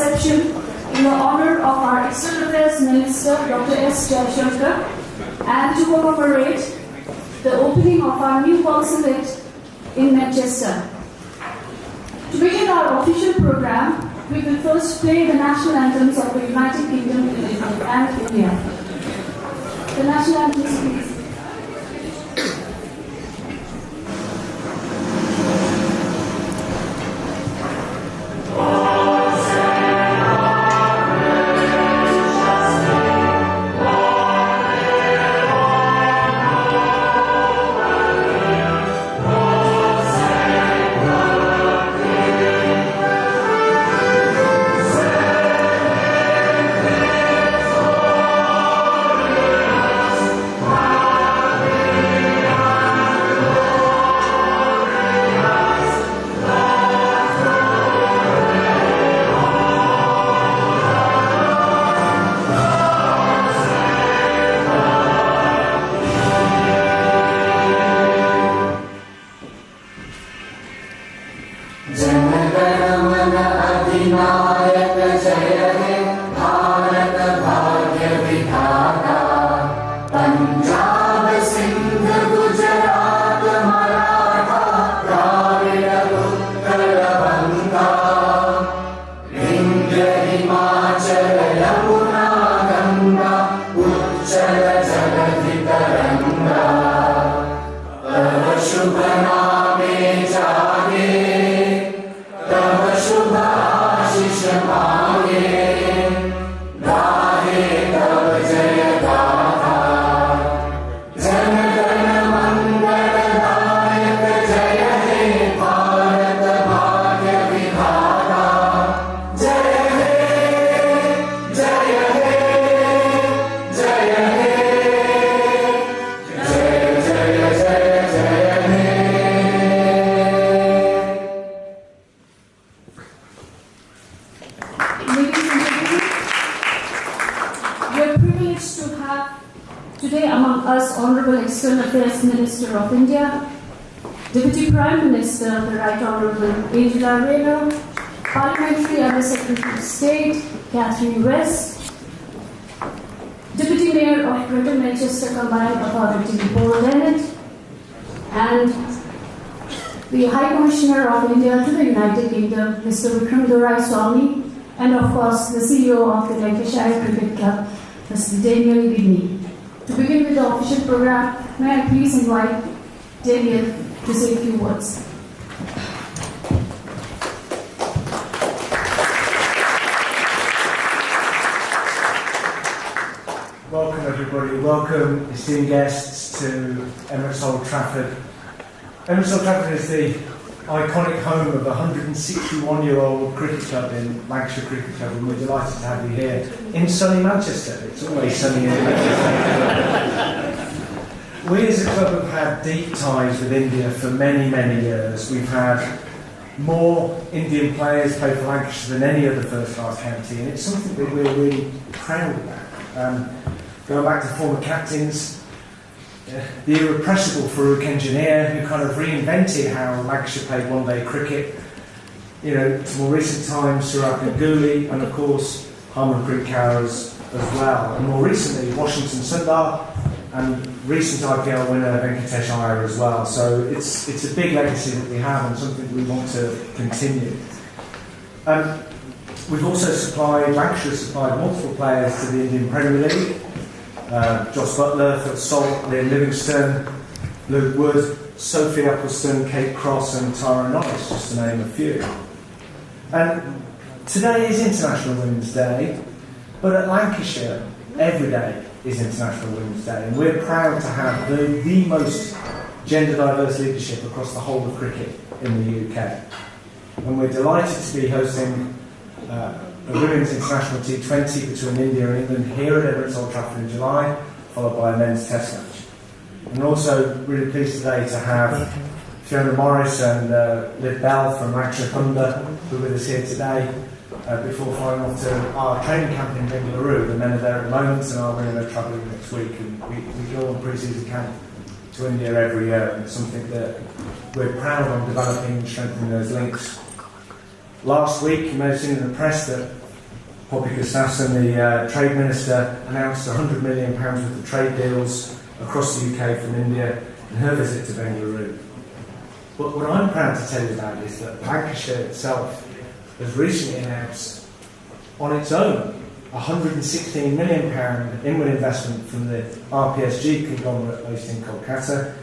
reception in the honor of our External Affairs Minister, Dr. S. Jaishankar, and to commemorate the opening of our new consulate in Manchester. To begin our official program, we will first play the national anthems of the United Kingdom and India. The national anthems, please. Minister of India, Deputy Prime Minister, the Right Honourable Angela Rayner, Parliamentary Under Secretary of State, Catherine West, Deputy Mayor of Greater Manchester Combined Authority, Paul Dennett, and the High Commissioner of India to the United Kingdom, Mr. Vikram Doraiswamy, and of course the CEO of the Lancashire Cricket Club, Mr. Daniel Gidney. To begin with the official program, may I please invite Daniel to say a few words. Welcome everybody, welcome esteemed guests to Emirates Old Trafford. Emirates Old Trafford is the iconic home of a 161-year-old cricket club in Lancashire Cricket Club, and we're delighted to have you here in sunny Manchester. It's always sunny in Manchester. We as a club have had deep ties with India for many, many years. We've had more Indian players play for Lancashire than any other first-class county, and it's something that we're really proud about. Going back to former captains, the irrepressible Farooq Engineer, who kind of reinvented how Lancashire played one-day cricket. You know, to more recent times, Sourav Ganguly, and of course, Harmanpreet Kaur as well. And more recently, Washington Sundar, and recent IPL winner Venkatesh Iyer as well. So it's a big legacy that we have and something we want to continue. We've also Lancashire has supplied multiple players to the Indian Premier League. Joss Butler, Phil Salt, Liam Livingstone, Luke Wood, Sophie Eccleston, Kate Cross and Tara Norris, just to name a few. And today is International Women's Day, but at Lancashire, every day is International Women's Day, and we're proud to have the most gender diverse leadership across the whole of cricket in the UK. And we're delighted to be hosting a Women's International T20 between India and England here at Emirates Old Trafford in July, followed by a men's test match. And we're also really pleased today to have Fiona Morris and Liv Bell from Lancashire Thunder, who are with us here today, before flying off to our training camp in Bengaluru. The men are there at the moment and our women are travelling next week. And we go on pre-season camp to India every year, and it's something that we're proud of developing and strengthening those links. Last week, you may have seen in the press that Poppy Gustafsson, the Trade Minister, announced £100 million worth of trade deals across the UK from India in her visit to Bengaluru. But what I'm proud to tell you about is that Lancashire itself has recently announced on its own £116 million inward investment from the RPSG conglomerate based in Kolkata,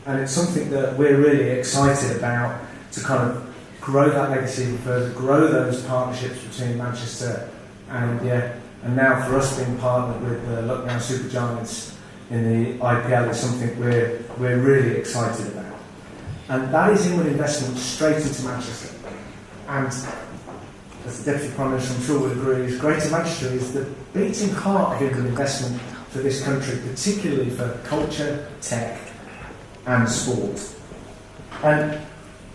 and it's something that we're really excited about to kind of grow that legacy even further, grow those partnerships between Manchester and India, and now for us being partnered with the Lucknow Supergiants in the IPL is something we're really excited about. And that is inward investment straight into Manchester. And as the Deputy Prime Minister I'm sure will agree, Greater Manchester is the beating heart of inward investment for this country, particularly for culture, tech and sport. And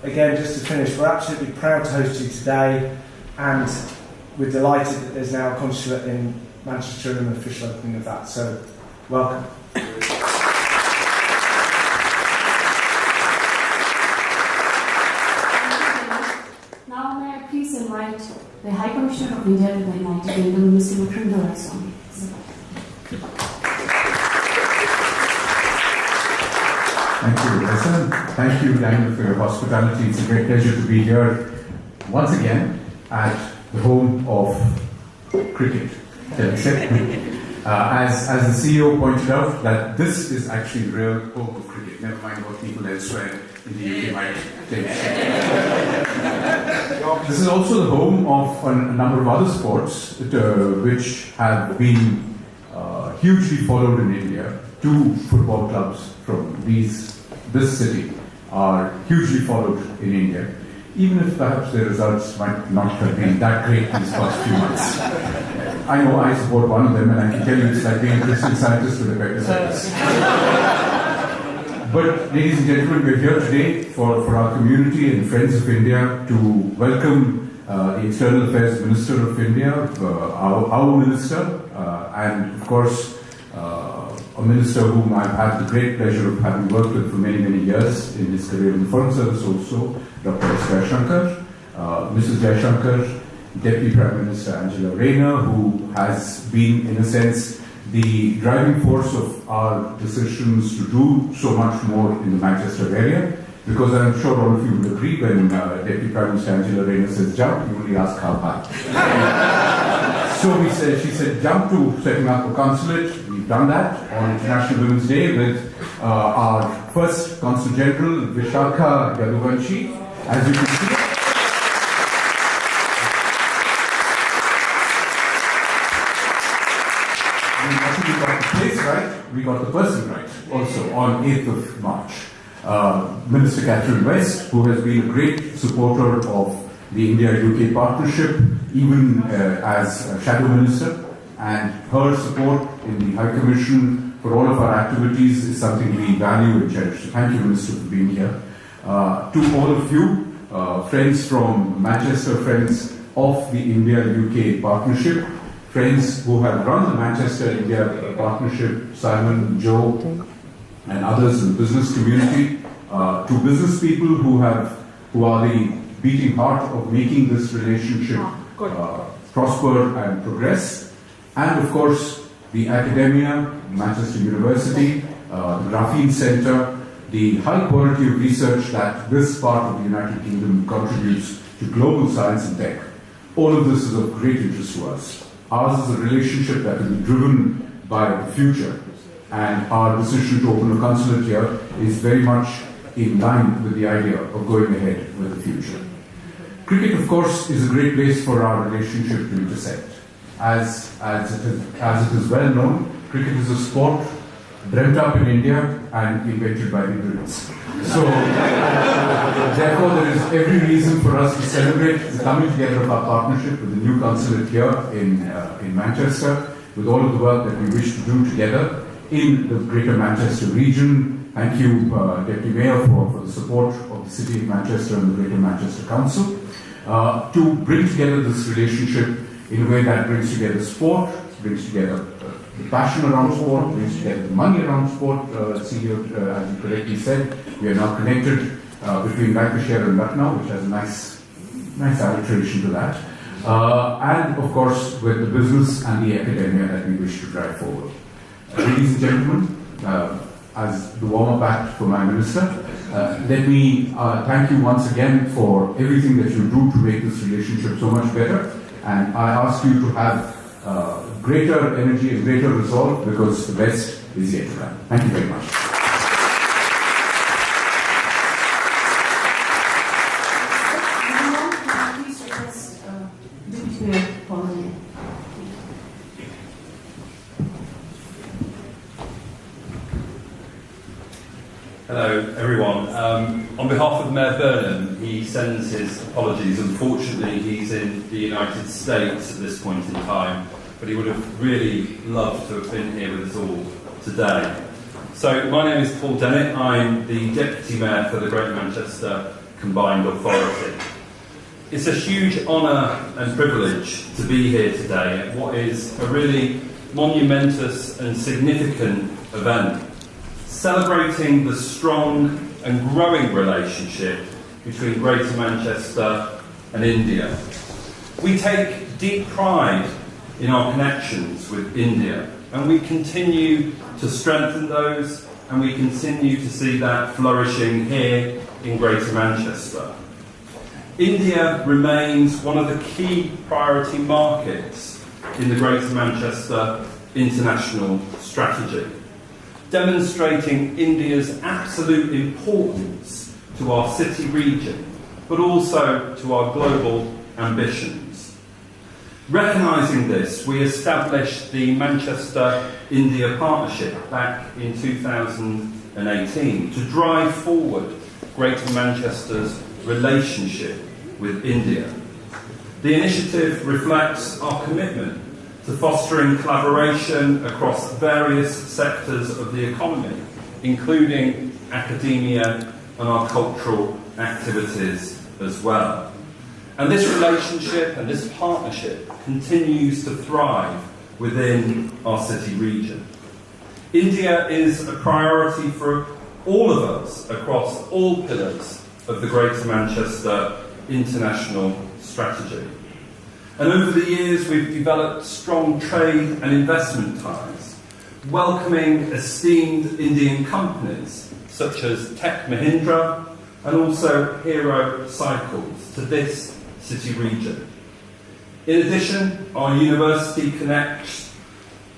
again, just to finish, we're absolutely proud to host you today, and we're delighted that there's now a consulate in Manchester and an official opening of that. So, welcome. Now may I please invite the High Commissioner of India to the United Kingdom, Mr. Vikram Doraiswamy. Thank you, Listen. Thank you, Daniel, for your hospitality. It's a great pleasure to be here once again at the home of cricket. As the CEO pointed out, that this is actually the real home of cricket. Never mind what people elsewhere in the UK might think. This is also the home of a number of other sports which have been hugely followed in India. 2 football clubs from this city are hugely followed in India, even if perhaps their results might not have been that great these past few months. I know I support one of them, and I can tell you it's like being a Christian Scientist with a appendicitis. But, ladies and gentlemen, we're here today for our community and friends of India to welcome the External Affairs Minister of India, our Minister, and of course, a minister whom I've had the great pleasure of having worked with for many, many years in his career in the Foreign Service also, Dr. S. Jaishankar, Mrs. Jaishankar, Deputy Prime Minister Angela Rayner, who has been, in a sense, the driving force of our decisions to do so much more in the Manchester area, because I'm sure all of you will agree when Deputy Prime Minister Angela Rayner says jump, you only ask how high. So she said jump to setting up a consulate. We've done that on International Women's Day with our first Consul General, Vishakha Yaduvanshi. As you can see, we got the place right, we got the person right also on 8th of March. Minister Catherine West, who has been a great supporter of the India-UK partnership, even as Shadow Minister, and her support in the High Commission for all of our activities is something we value and cherish. So thank you, Minister, for being here. To all of you, friends from Manchester, friends of the India-UK partnership, friends who have run the Manchester-India partnership, Simon, Joe, and others in the business community, to business people who are the beating heart of making this relationship prosper and progress, and of course the academia, Manchester University, the Graphene Centre, the high quality of research that this part of the United Kingdom contributes to global science and tech. All of this is of great interest to us. Ours is a relationship that will be driven by the future, and our decision to open a consulate here is very much in line with the idea of going ahead with the future. Cricket, of course, is a great place for our relationship to intersect. As it is well known, cricket is a sport dreamt up in India and invented by the Brits. So, therefore, there is every reason for us to celebrate the coming together of our partnership with the new consulate here in Manchester, with all of the work that we wish to do together in the Greater Manchester region. Thank you, Deputy Mayor, for the support of the City of Manchester and the Greater Manchester Council, to bring together this relationship in a way that brings together sport, brings together the passion around sport, brings together the money around sport. CEO, as you correctly said, we are now connected between Lancashire and Lucknow, which has a nice alliteration to that. and of course with the business and the academia that we wish to drive forward. Ladies and gentlemen, as the warm-up act for my minister, let me thank you once again for everything that you do to make this relationship so much better, and I ask you to have greater energy and greater resolve, because the best is yet to come. Thank you very much. Please request Deputy Mayor following. Hello everyone. On behalf of Mayor Burnham, he sends his apologies. Unfortunately, he's in the United States at this point in time, but he would have really loved to have been here with us all today. So my name is Paul Dennett. I'm the Deputy Mayor for the Greater Manchester Combined Authority. It's a huge honour and privilege to be here today at what is a really monumentous and significant event, celebrating the strong and growing relationship between Greater Manchester and India. We take deep pride in our connections with India, and we continue to strengthen those, and we continue to see that flourishing here in Greater Manchester. India remains one of the key priority markets in the Greater Manchester international strategy, demonstrating India's absolute importance to our city region, but also to our global ambitions. Recognising this, we established the Manchester-India Partnership back in 2018 to drive forward Greater Manchester's relationship with India. The initiative reflects our commitment to fostering collaboration across various sectors of the economy, including academia and our cultural activities as well. And this relationship and this partnership continues to thrive within our city region. India is a priority for all of us across all pillars of the Greater Manchester international strategy. And over the years, we've developed strong trade and investment ties, welcoming esteemed Indian companies such as Tech Mahindra and also Hero Cycles to this city region. In addition, our university connects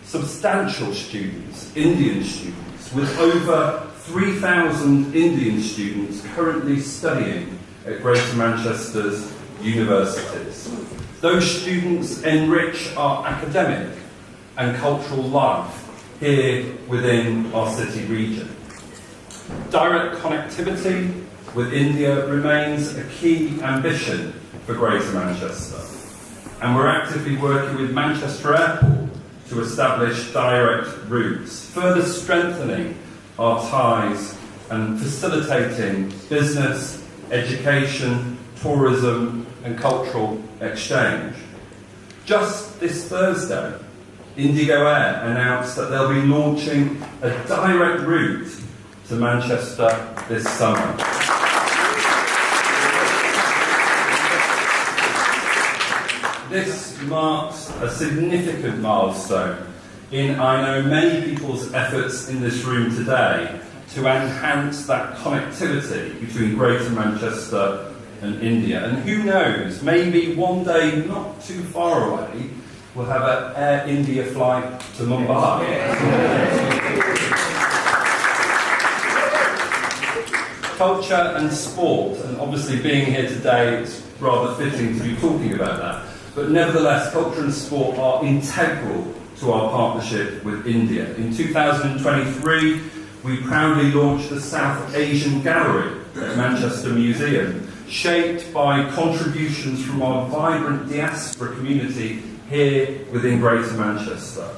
substantial students, Indian students, with over 3,000 Indian students currently studying at Greater Manchester's universities. Those students enrich our academic and cultural life here within our city region. Direct connectivity with India remains a key ambition for Greater Manchester, and we're actively working with Manchester Airport to establish direct routes, further strengthening our ties and facilitating business, education, tourism and cultural exchange. Just this Thursday, Indigo Air announced that they'll be launching a direct route to Manchester this summer. This marks a significant milestone in, I know, many people's efforts in this room today to enhance that connectivity between Greater Manchester and India. And who knows, maybe one day not too far away, we'll have an Air India flight to Mumbai. Culture and sport, and obviously being here today, it's rather fitting to be talking about that. But nevertheless, culture and sport are integral to our partnership with India. In 2023, we proudly launched the South Asian Gallery at Manchester Museum, shaped by contributions from our vibrant diaspora community here within Greater Manchester.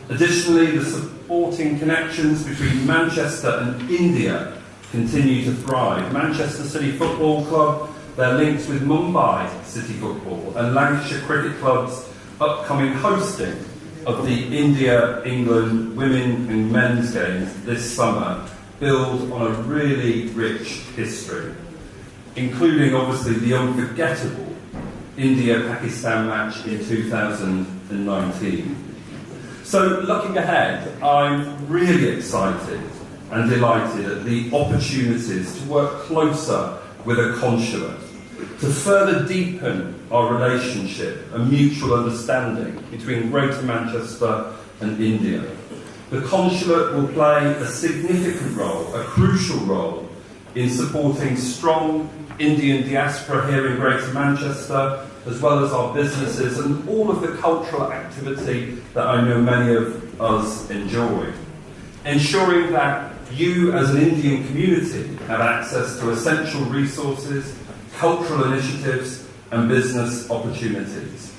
Additionally, the supporting connections between Manchester and India continue to thrive. Manchester City Football Club, their links with Mumbai City Football and Lancashire Cricket Club's upcoming hosting of the India-England women and men's games this summer build on a really rich history, including obviously the unforgettable India-Pakistan match in 2019. So looking ahead, I'm really excited and delighted at the opportunities to work closer with a consulate, to further deepen our relationship and mutual understanding between Greater Manchester and India. The consulate will play a significant role, a crucial role, in supporting strong Indian diaspora here in Greater Manchester, as well as our businesses and all of the cultural activity that I know many of us enjoy. Ensuring that you as an Indian community have access to essential resources, cultural initiatives and business opportunities.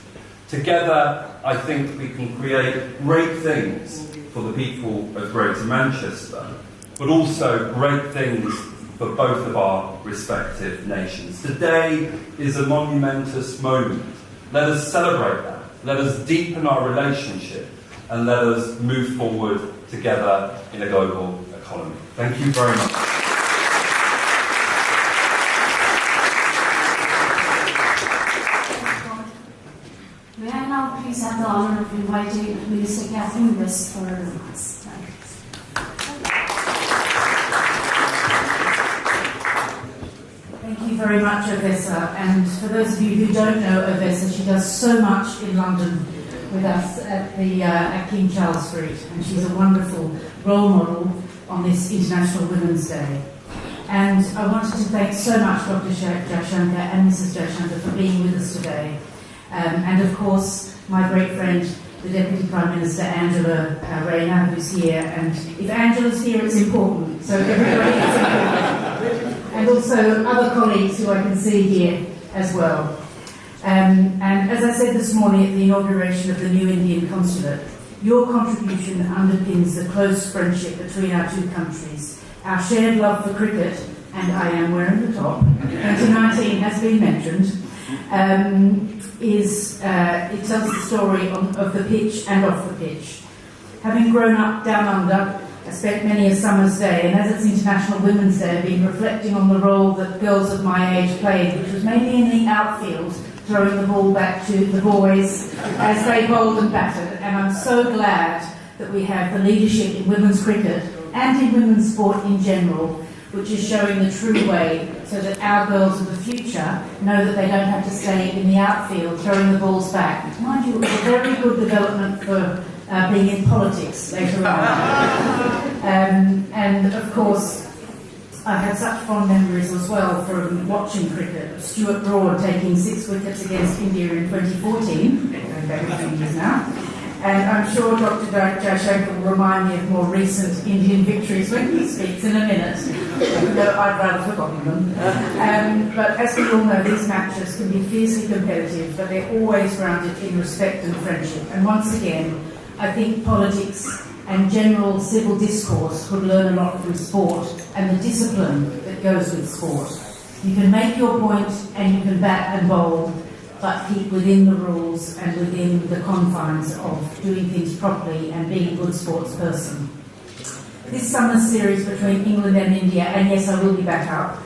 Together, I think we can create great things for the people of Greater Manchester, but also great things for both of our respective nations. Today is a monumentous moment. Let us celebrate that. Let us deepen our relationship and let us move forward together in a global economy. Thank you very much. May I now please have the honour of inviting Minister Catherine West for her remarks. Thank you very much, Ovessa. And for those of you who don't know Ovessa, she does so much in London with us at King Charles Street, and she's a wonderful role model on this International Women's Day. And I wanted to thank so much Dr. Jaishankar and Mrs. Jaishankar for being with us today. And of course, my great friend, the Deputy Prime Minister, Angela Rayner, who's here. And if Angela's here, it's important. So everybody is important. And also other colleagues who I can see here as well. And as I said this morning at the inauguration of the new Indian consulate, your contribution underpins the close friendship between our two countries. Our shared love for cricket, and I am wearing the top, 2019 has been mentioned, it tells the story of the pitch and off the pitch. Having grown up down under, I spent many a summer's day, and as it's International Women's Day, I've been reflecting on the role that girls of my age played, which was mainly in the outfield, throwing the ball back to the boys as they bowled and batted. And I'm so glad that we have the leadership in women's cricket and in women's sport in general, which is showing the true way, so that our girls of the future know that they don't have to stay in the outfield throwing the balls back. Mind you, it was a very good development for being in politics later on. And of course, I had such fond memories as well from watching cricket. Stuart Broad taking 6 wickets against India in 2014, going back a few years now. And I'm sure Dr. Jaishankar will remind me of more recent Indian victories when he speaks in a minute, though I'd rather forgotten them. But as we all know, these matches can be fiercely competitive, but they're always grounded in respect and friendship. And once again, I think politics and general civil discourse could learn a lot from sport and the discipline that goes with sport. You can make your point and you can bat and bowl, but keep within the rules and within the confines of doing things properly and being a good sports person. This summer's series between England and India, and yes, I will be back up,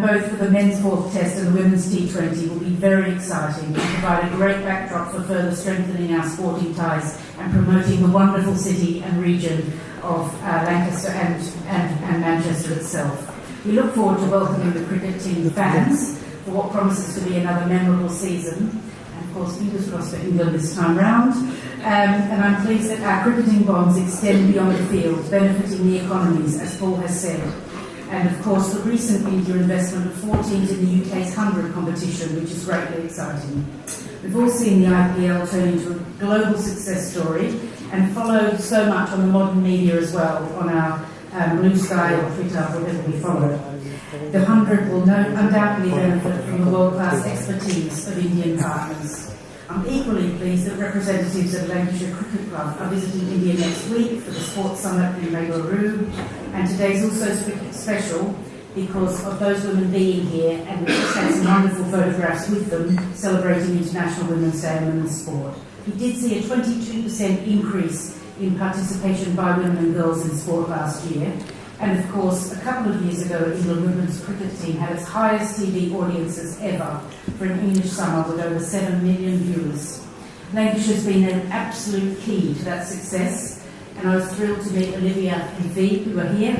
both for the men's fourth test and the women's T20, will be very exciting and provide a great backdrop for further strengthening our sporting ties and promoting the wonderful city and region of Lancaster and Manchester itself. We look forward to welcoming the cricket team fans for what promises to be another memorable season, and of course fingers crossed for England this time round. And I'm pleased that our cricketing bonds extend beyond the field, benefiting the economies, as Paul has said. And of course the recent India investment of 4 teams in the UK's 100 competition, which is greatly exciting. We've all seen the IPL turn into a global success story and followed so much on the modern media as well, on our Blue Sky or Twitter, whatever we follow. The 100 will undoubtedly benefit from the world-class expertise of Indian partners. I'm equally pleased that representatives of Lancashire Cricket Club are visiting India next week for the Sports Summit in Bengaluru, and today's also special because of those women being here, and we just had some wonderful photographs with them celebrating International Women's Day and women's sport. We did see a 22% increase in participation by women and girls in sport last year, And of course, a couple of years ago, England women's cricket team had its highest TV audiences ever for an English summer with over 7 million viewers. Lancashire's been an absolute key to that success, and I was thrilled to meet Olivia and Vi, who are here,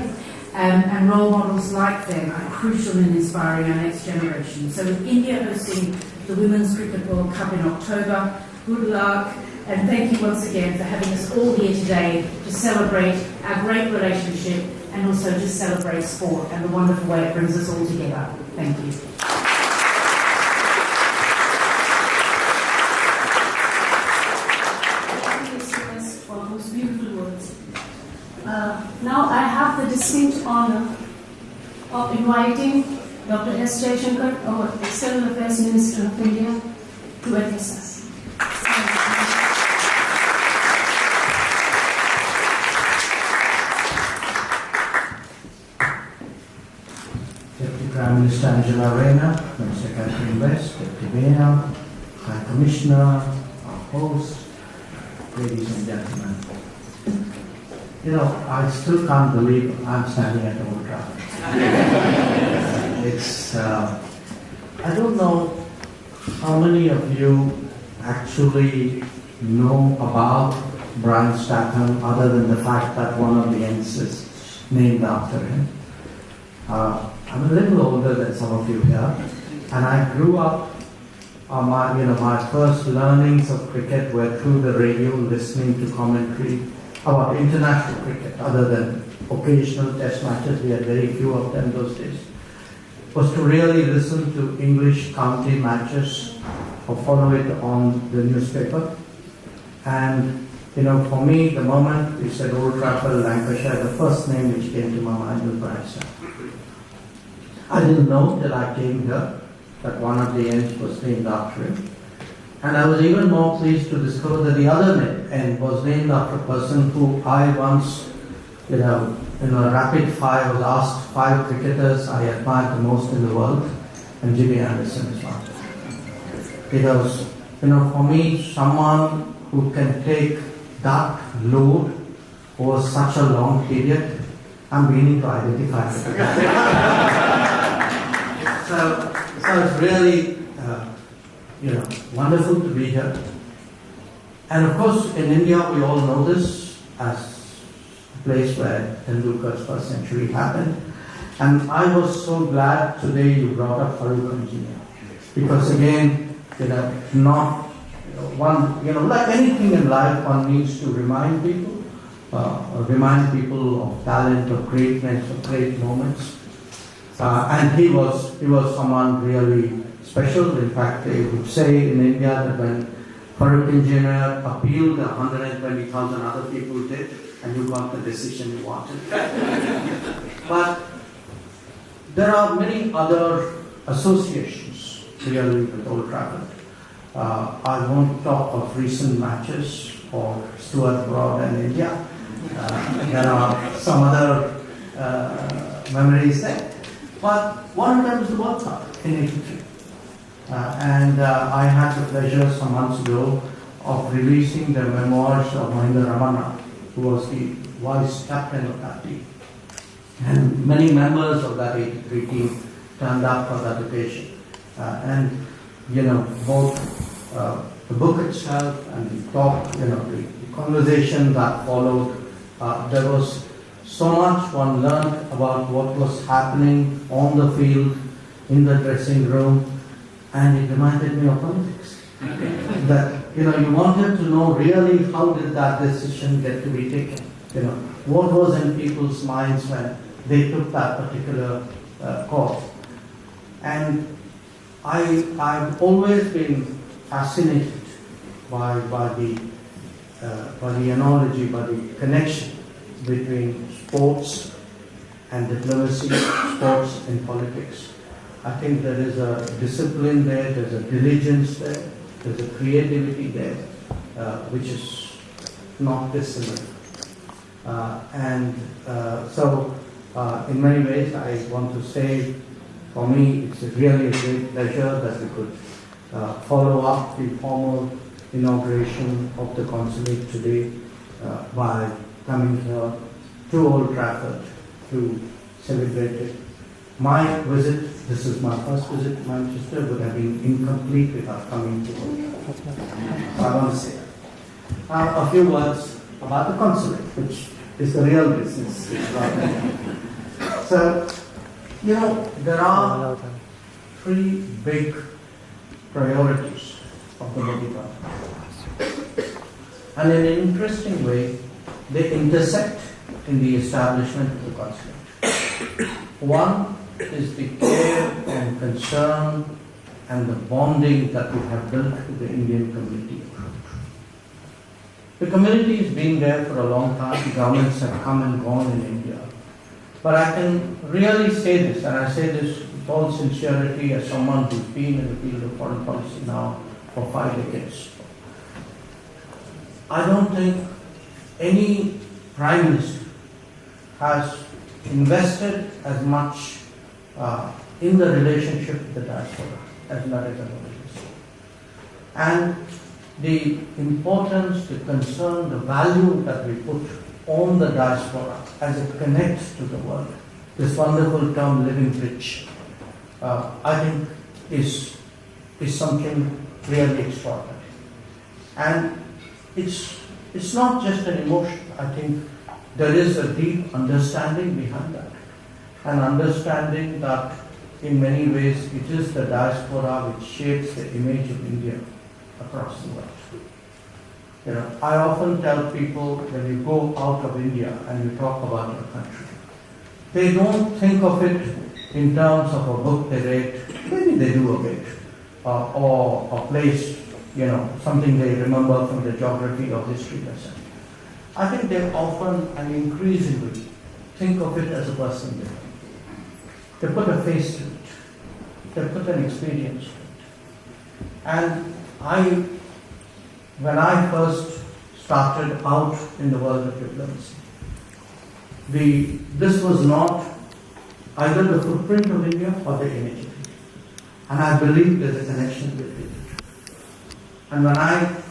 and role models like them are crucial in inspiring our next generation. So with India hosting the Women's Cricket World Cup in October, good luck, and thank you once again for having us all here today to celebrate our great relationship and also just celebrate sport and the wonderful way it brings us all together. Thank you. For those beautiful words. Now I have the distinct honor of inviting Dr. S. Jaishankar, our External Affairs Minister of India, to address us. Deputy Prime Minister Angela Rayner, Minister Catherine West, Deputy Mayor, High Commissioner, our host, ladies and gentlemen. You know, I still can't believe I'm standing at Old Trafford. I don't know how many of you actually know about Brian Statham other than the fact that one of the ends is named after him. I'm a little older than some of you here, and I grew up, my first learnings of cricket were through the radio, listening to commentary about international cricket, other than occasional test matches. We had very few of them those days. Was to really listen to English county matches or follow it on the newspaper. And for me, the moment we said Old Trafford, Lancashire, the first name which came to my mind was Brian Statham. I didn't know till I came here that one of the ends was named after him. And I was even more pleased to discover that the other end was named after a person who I once, in a rapid fire, was asked 5 cricketers I admired the most in the world, and Jimmy Anderson is one. Because, for me, someone who can take that load over such a long period, I'm beginning to identify with that. So it's really, wonderful to be here. And of course, in India, we all know this as a place where Tendulkar's first century happened. And I was so glad today you brought up Farooq Engineer. Because again, like anything in life, one needs to remind people of talent, of greatness, of great moments. And he was someone really special. In fact, they would say in India that when Farooq Engineer appealed, 120,000 other people did, and you got the decision you wanted. But there are many other associations really with Old Trafford. I won't talk of recent matches or Stuart Broad and India. There are some other memories there. But one of them is the World Cup in '83. And I had the pleasure some months ago of releasing the memoirs of Mahinda Ramana, who was the vice captain of that team. And many members of that '83 team turned up for that occasion. Both the book itself and the talk, the conversation that followed, there was so much one learned about what was happening on the field, in the dressing room, and it reminded me of politics. That, you wanted to know really how did that decision get to be taken? What was in people's minds when they took that particular course. And I've always been fascinated by the analogy, by the connection between sports and diplomacy, sports and politics. I think there is a discipline there, there's a diligence there, there's a creativity there, which is not dissimilar. So in many ways, I want to say, for me, it's really a great pleasure that we could follow up the formal inauguration of the consulate today by coming here to Old Trafford to celebrate it. My visit, this is my first visit to Manchester, would have been incomplete without coming to work. So I want to say that. Now, a few words about the consulate, which is the real business. So, you know, there are three big priorities of the Modi government. And in an interesting way, they intersect in the establishment of the consulate. One is the care and concern and the bonding that we have built with the Indian community. The community has been there for a long time. Governments have come and gone in India. But I can really say this, and I say this with all sincerity as someone who's been in the field of foreign policy now for 5 decades. I don't think any Prime Minister has invested as much in the relationship with the diaspora as Narendra Modi has. And the importance, the concern, the value that we put on the diaspora as it connects to the world, this wonderful term living bridge, I think is something really extraordinary. And it's not just an emotion. I think there is a deep understanding behind that. An understanding that in many ways it is the diaspora which shapes the image of India across the world. You know, I often tell people when you go out of India and you talk about your country, they don't think of it in terms of a book they read, maybe they do a bit, or a place, you know, something they remember from the geography or history lesson. I think they often and increasingly think of it as a person there. They put a face to it. They put an experience to it. And when I first started out in the world of diplomacy, this was not either the footprint of India or the image of India. And I believe there's a connection with it. And when I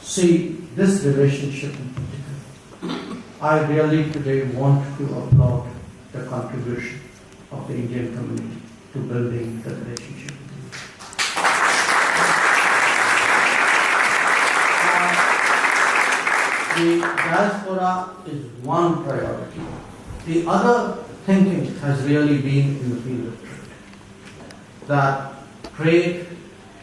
see this relationship in particular, I really today want to applaud the contribution of the Indian community to building the relationship. The diaspora is one priority. The other thinking has really been in the field of trade. That trade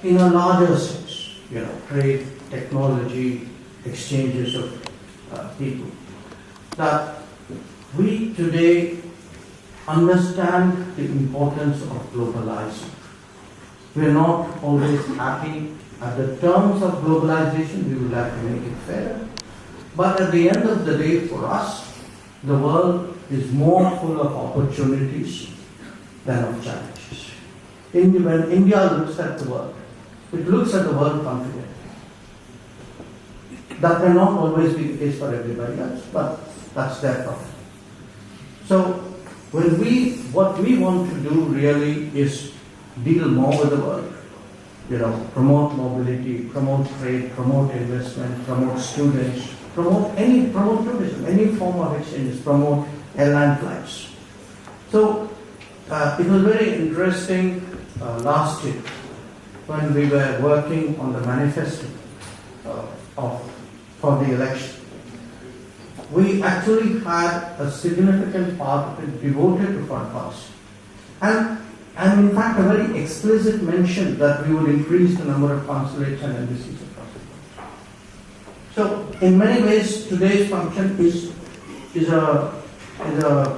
in a larger sense, you know, trade, technology, exchanges of people. That we today understand the importance of globalizing. We are not always happy at the terms of globalization. We would like to make it fairer. But at the end of the day, for us, the world is more full of opportunities than of challenges. When India looks at the world, it looks at the world confidently. That may not always be the case for everybody else, but that's their problem. So, what we want to do really is deal more with the world. You know, promote mobility, promote trade, promote investment, promote students, promote tourism, any form of exchanges, promote airline flights. So it was very interesting last year when we were working on the manifesto for the election. We actually had a significant part of it devoted to foreign policy. And in fact, a very explicit mention that we would increase the number of consulates and embassies across the world. So, in many ways, today's function is a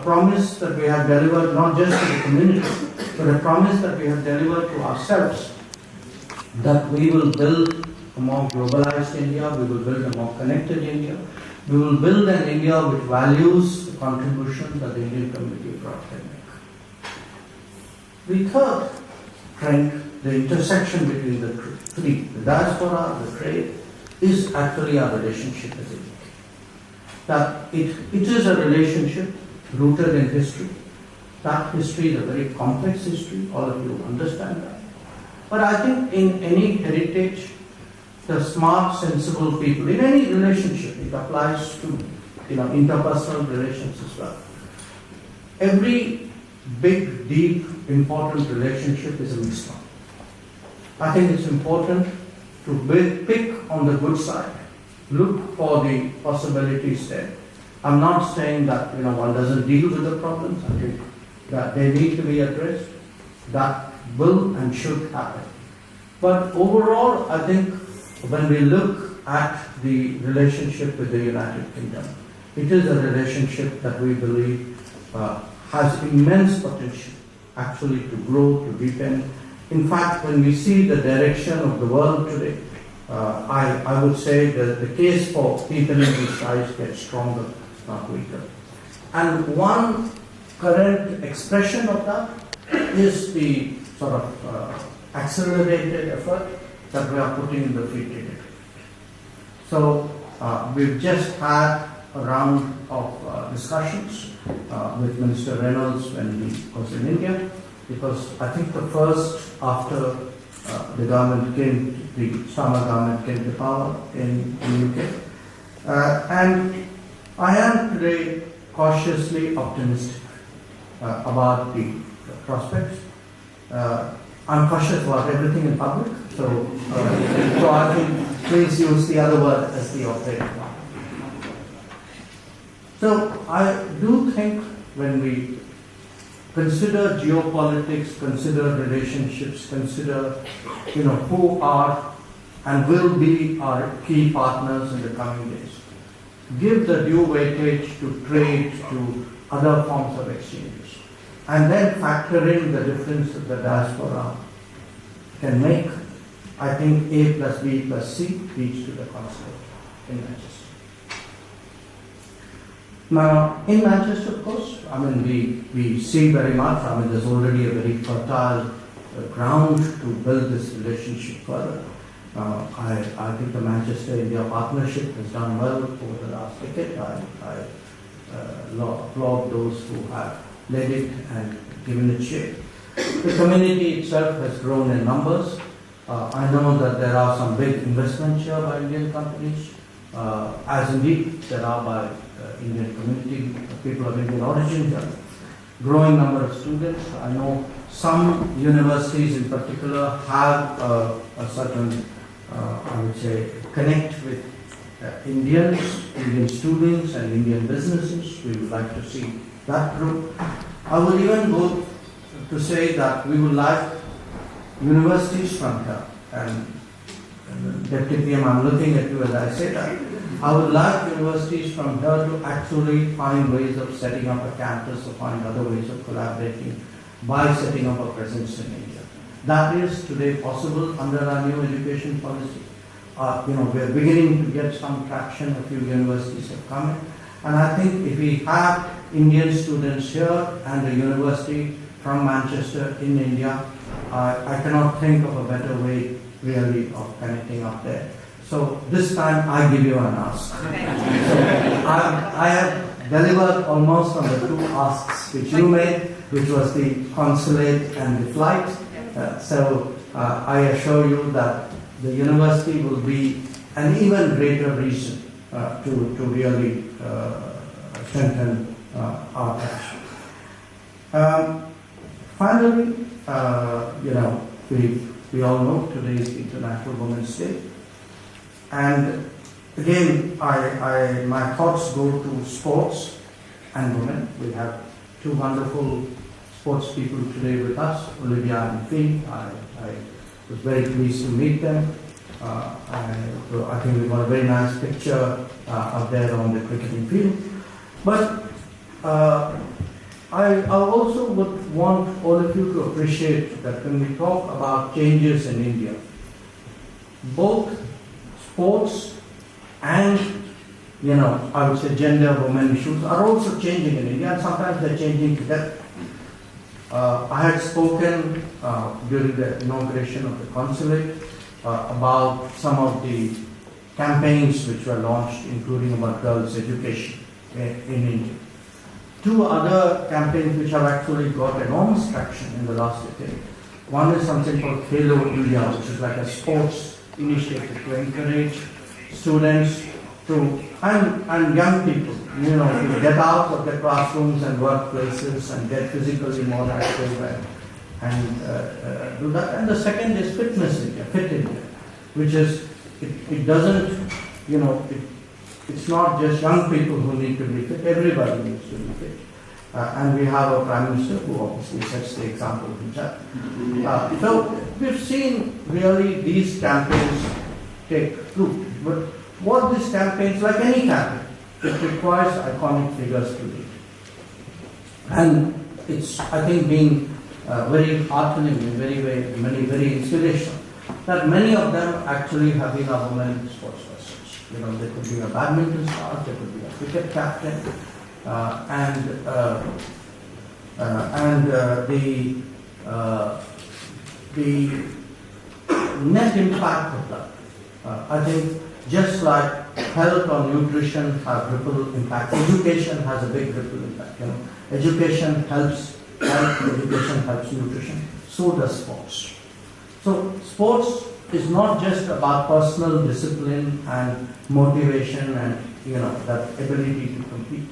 promise that we have delivered not just to the community, but a promise that we have delivered to ourselves that we will build a more globalized India, we will build a more connected India, we will build an India which values the contribution that the Indian community abroad can make. The third trend, the intersection between the three, the diaspora, the trade, is actually our relationship with India. That it is a relationship rooted in history. That history is a very complex history, all of you understand that. But I think in any heritage, the smart, sensible people, in any relationship, it applies to interpersonal relations as well. every big, deep, important relationship is a mixed one. I think it's important to pick on the good side, look for the possibilities there. I'm not saying that one doesn't deal with the problems. I think that they need to be addressed. That will and should happen. But overall, I think when we look at the relationship with the United Kingdom, it is a relationship that we believe has immense potential actually to grow, to deepen. In fact, when we see the direction of the world today, I would say that the case for deepening these ties gets stronger, not weaker. And one current expression of that is the sort of accelerated effort that we are putting in the free trade agreement. So we've just had a round of discussions with Minister Reynolds when he was in India, because I think the first after the Starmer government came to power in the UK. And I am today cautiously optimistic about the prospects. I'm cautious about everything in public, so I think please use the other word as the operative one. So I do think when we consider geopolitics, consider relationships, consider who are and will be our key partners in the coming days, give the due weightage to trade, to other forms of exchanges, and then factor in the difference that the diaspora can make, I think A plus B plus C leads to the consulate in Manchester. Now, in Manchester, of course, we see very much, there's already a very fertile ground to build this relationship further. I think the Manchester-India partnership has done well over the last decade. I applaud those who have led it and given it shape. The community itself has grown in numbers. I know that there are some big investments here by Indian companies, as indeed there are by Indian community, people of Indian origin here. Growing number of students. I know some universities in particular have a certain, I would say, connect with Indian students and Indian businesses. We would like to see that group. I would even go to say that we would like universities from here, and Deputy PM, I'm looking at you as I say that. I would like universities from here to actually find ways of setting up a campus or find other ways of collaborating by setting up a presence in India. That is today possible under our new education policy. We are beginning to get some traction. A few universities have come in. And I think if we have Indian students here and a university from Manchester in India, I cannot think of a better way really of connecting up there. So this time I give you an ask. So I have delivered almost on the two asks which you made, which was the consulate and the flight. So I assure you that the university will be an even greater reason to really strengthen our ties. Finally, we all know today is International Women's Day. And again, my thoughts go to sports and women. We have two wonderful sports people today with us, Olivia and Finn. I was very pleased to meet them. I think we got a very nice picture up there on the cricketing field. But I also would want all of you to appreciate that when we talk about changes in India, both sports and, I would say gender, women issues are also changing in India, and sometimes they're changing together. I had spoken during the inauguration of the consulate about some of the campaigns which were launched, including about girls' education in India. Two other campaigns which have actually got enormous traction in the last decade. One is something called Khelo India, which is like a sports initiative to encourage students and young people to get out of the classrooms and workplaces and get physically more active and do that. And the second is Fitness India, Fit India, which is, it doesn't, it's not just young people who need to be fit, everybody needs to be fit. And we have a Prime Minister who obviously sets the example himself. So we've seen really these campaigns take root. But what these campaigns, like any campaign, it requires iconic figures to lead. And it's, I think, been very heartening in very inspirational, that many of them actually have been our women sports persons. There could be a badminton star, there could be a cricket captain, and the net impact of that, I think, just like health or nutrition have ripple impact, education has a big ripple impact. Education helps health, education helps nutrition. So does sports. So sports is not just about personal discipline and motivation and that ability to compete.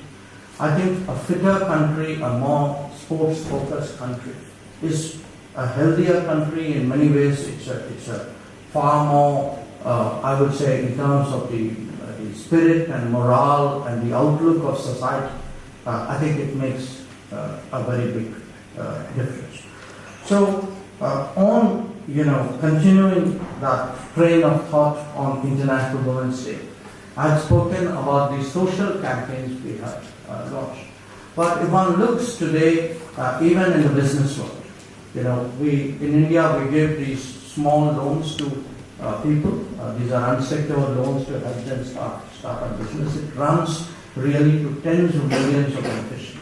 I think a fitter country, a more sports-focused country, is a healthier country in many ways. It's a far more, I would say, in terms of the spirit and morale and the outlook of society. I think it makes a very big difference. So on continuing that train of thought on International Women's Day, I've spoken about the social campaigns we have launched. But if one looks today, even in the business world, in India we give these small loans to people. These are unsecured loans to help them start a business. It runs really to tens of millions of beneficiaries.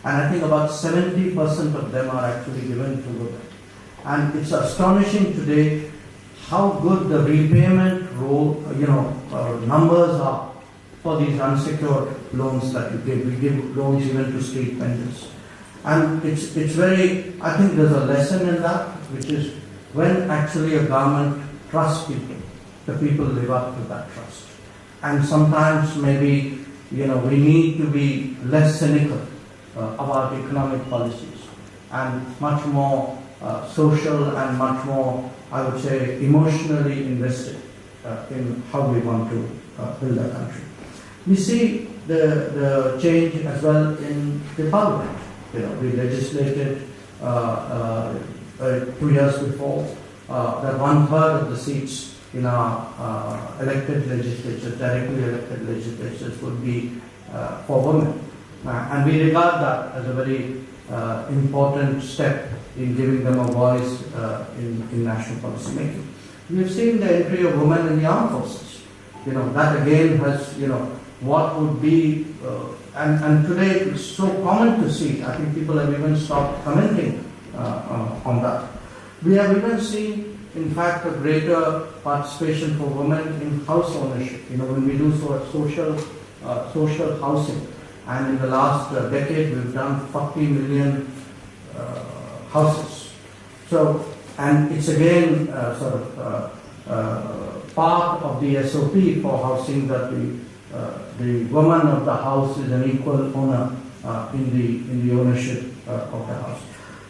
And I think about 70% of them are actually given to women. And it's astonishing today how good the repayment numbers are for these unsecured loans that we give. We give loans even to street vendors. And it's very, I think there's a lesson in that, which is when actually a government trusts people, the people live up to that trust. And sometimes maybe, we need to be less cynical about economic policies and much more social and much more, I would say, emotionally invested in how we want to build a country. We see the change as well in the parliament. We legislated 2 years before that 1/3 of the seats in our elected legislatures, directly elected legislatures, would be for women. And we regard that as a very important step in giving them a voice in national policy making. We've seen the entry of women in the armed forces. That again has, what would be, and today it's so common to see, I think people have even stopped commenting on that. We have even seen, in fact, a greater participation for women in house ownership. When we do social housing, and in the last decade we've done 40 million houses. So, and it's again part of the SOP for housing that the woman of the house is an equal owner in the ownership of the house.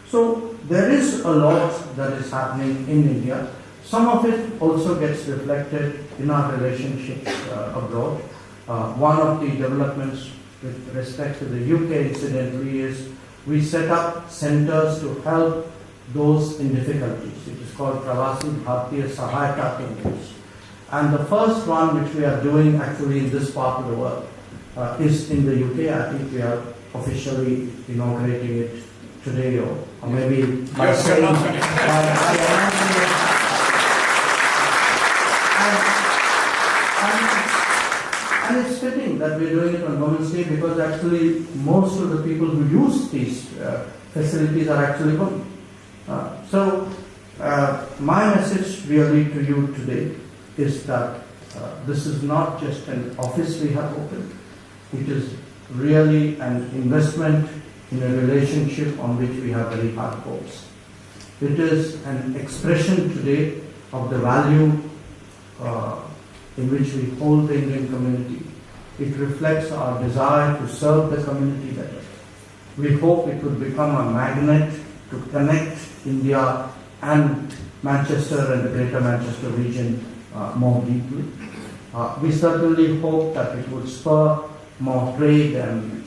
So there is a lot that is happening in India. Some of it also gets reflected in our relationships abroad. One of the developments with respect to the UK, incidentally, is we set up centers to help those in difficulties. It is called Pravasi Bharatiya Sahayata Kendras. And the first one which we are doing actually in this part of the world is in the UK. I think we are officially inaugurating it today or maybe by saying and it's fitting that we're doing it on Women's Day because actually most of the people who use these facilities are actually women. So my message really to you today is that this is not just an office we have opened. It is really an investment in a relationship on which we have very high hopes. It is an expression today of the value in which we hold the Indian community. It reflects our desire to serve the community better. We hope it will become a magnet to connect India and Manchester and the Greater Manchester region more deeply. We certainly hope that it would spur more trade and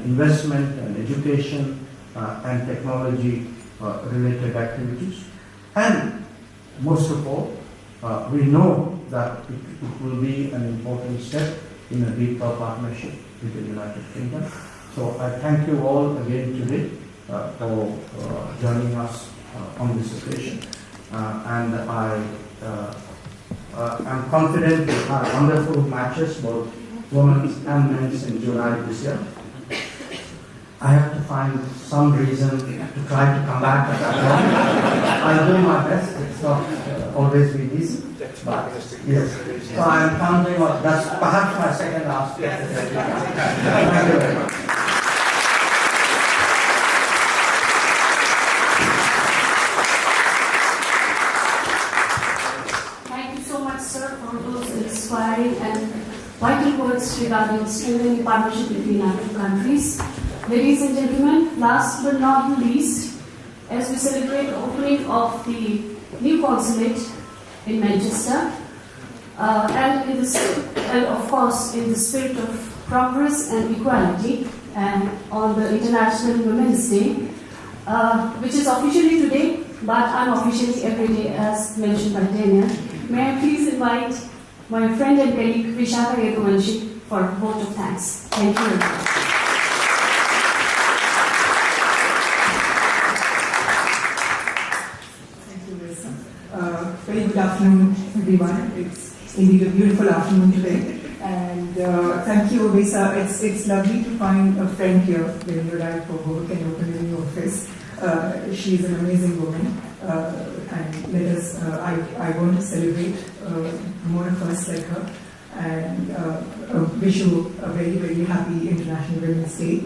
investment and education and technology related activities. And most of all, we know that it will be an important step in a deeper partnership with the United Kingdom. So I thank you all again today for joining us on this occasion. And I am confident we have wonderful matches, both women's and men's, in July this year. I have to find some reason to try to come back at that time. I'll do my best. It's not always been easy. But yes. So I'm counting on that's perhaps my second last. Thank you very much. Thank you so much, sir, for those inspiring and vital words regarding strengthening partnership between our two countries. Ladies and gentlemen, last but not least, as we celebrate the opening of the new consulate in Manchester, and of course in the spirit of progress and equality, and on the International Women's Day, which is officially today, but unofficially every day, as mentioned by Daniel, may I please invite my friend and colleague Vishaka Yeduvanshi for a vote of thanks. Thank you very much. Very good afternoon, everyone. It's indeed a beautiful afternoon today. And thank you, Ovesa. It's lovely to find a friend here when you arrive for work and open a new office. She's an amazing woman. And let us, I want to celebrate more of us like her. And wish you a very, very happy International Women's Day.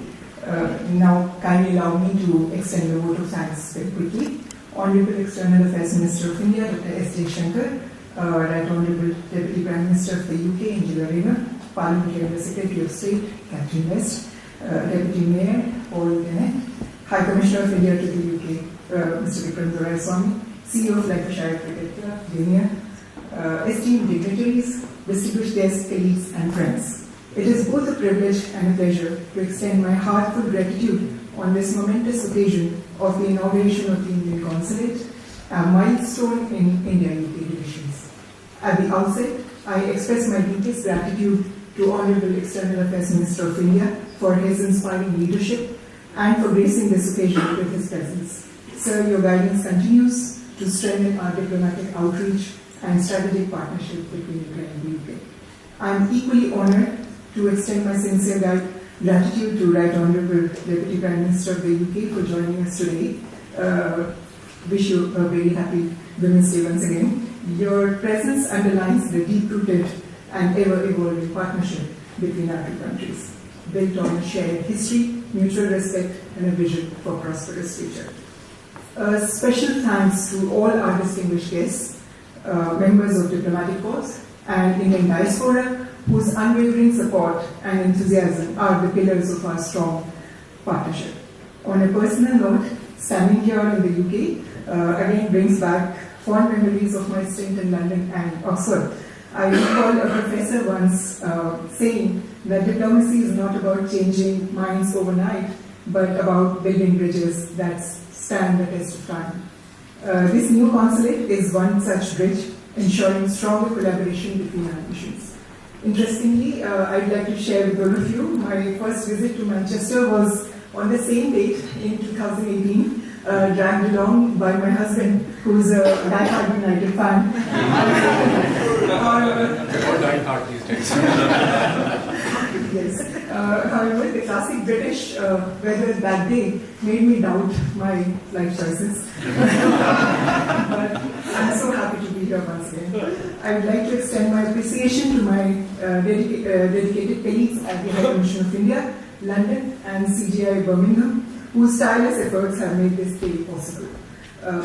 Now, kindly allow me to extend a vote of thanks very quickly. Honorable External Affairs Minister of India, Dr. S. Jaishankar, Right Honorable Deputy Prime Minister of the UK, Angela Rayner, Parliamentary Secretary of State, Catherine West, Deputy Mayor, Paul Bennett, High Commissioner of India to the UK, Mr. Vikram Doraiswamy, CEO of Lancashire Cricket Club, Junior, esteemed dignitaries, distinguished guests, colleagues and friends. It is both a privilege and a pleasure to extend my heartfelt gratitude on this momentous occasion of the inauguration of the Indian Consulate, a milestone in India-UK relations. At the outset, I express my deepest gratitude to Honorable External Affairs Minister of India for his inspiring leadership and for gracing this occasion with his presence. Sir, your guidance continues to strengthen our diplomatic outreach and strategic partnership between Ukraine and the UK. I am equally honored to extend my sincere gratitude to Right Honourable Deputy Prime Minister of the UK for joining us today. Wish you a very happy Women's Day once again. Your presence underlines the deep-rooted and ever-evolving partnership between our two countries, built on a shared history, mutual respect, and a vision for a prosperous future. Special thanks to all our distinguished guests, members of diplomatic corps, and Indian diaspora, whose unwavering support and enthusiasm are the pillars of our strong partnership. On a personal note, standing here in the UK again brings back fond memories of my stint in London and Oxford. I recall a professor once saying that diplomacy is not about changing minds overnight, but about building bridges that stand the test of time. This new consulate is one such bridge, ensuring stronger collaboration between our nations. Interestingly, I'd like to share with all of you, my first visit to Manchester was on the same date in 2018, dragged along by my husband, who's a die-hard United fan. Die-hard these days. Yes. However, the classic British weather that day made me doubt my life choices. But I'm so happy to be here once again. I would like to extend my appreciation to my dedicated colleagues at the High Commission of India, London, and CGI Birmingham, whose tireless efforts have made this day possible.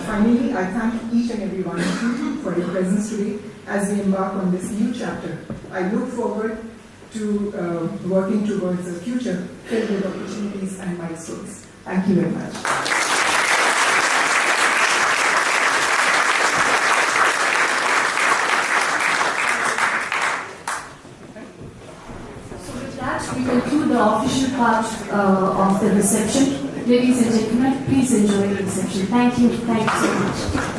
Finally, I thank each and every one of you for your presence today as we embark on this new chapter. I look forward to working towards a future filled with opportunities and milestones. Thank you very much. We conclude the official part of the reception. Ladies and gentlemen, please enjoy the reception. Thank you. Thank you so much.